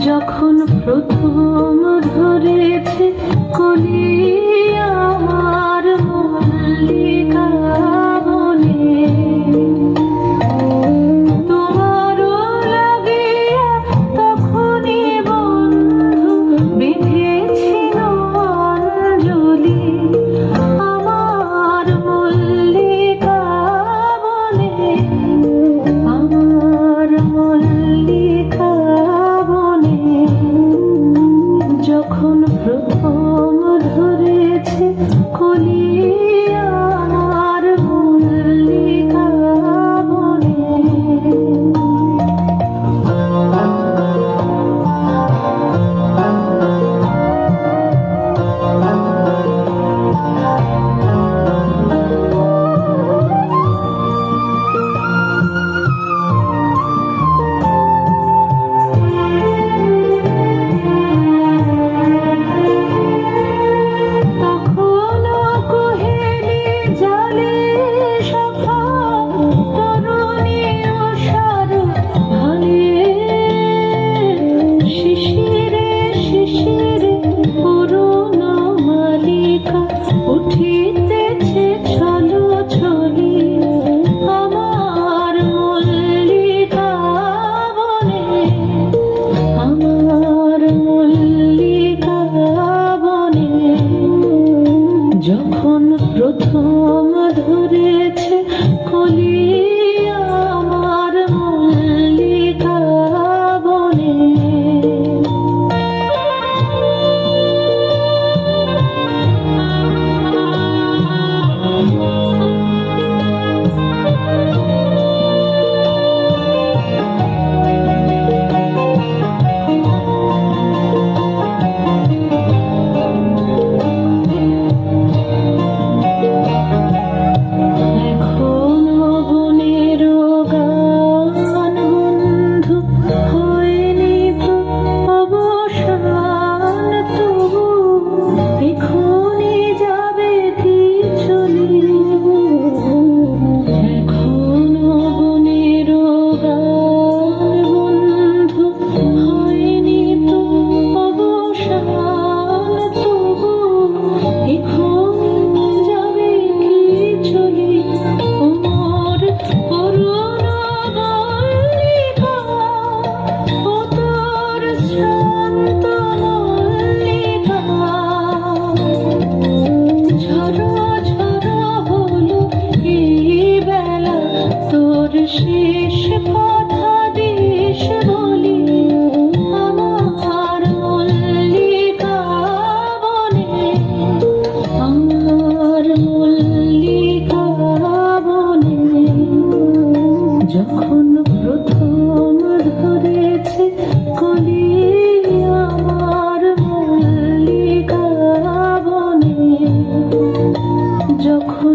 যখন প্রথম ধরেছে কলি আমার মল্লিকা বনে, তোমারও লাগিয়া তখনই বন্ধু বেঁধেছিল অঞ্জলি আমার মল্লিকা বনে, আমার মল্লিকা বনে। যখন প্রথম ধরেছে কলি আমার মল্লিকা বনে, উঠিতেছে ছলো ছলি আমার মল্লিকা বনে, আমার মল্লিকা বনে। যখন প্রথম ধরেছে কলি আমার মল্লিকা বনে, শেষ কথা দিস বলি আমার মল্লিকা বনে, আমার মল্লিকা বনে। যখন প্রথম ধরেছে কলি আমার মল্লিকা বনে, যখন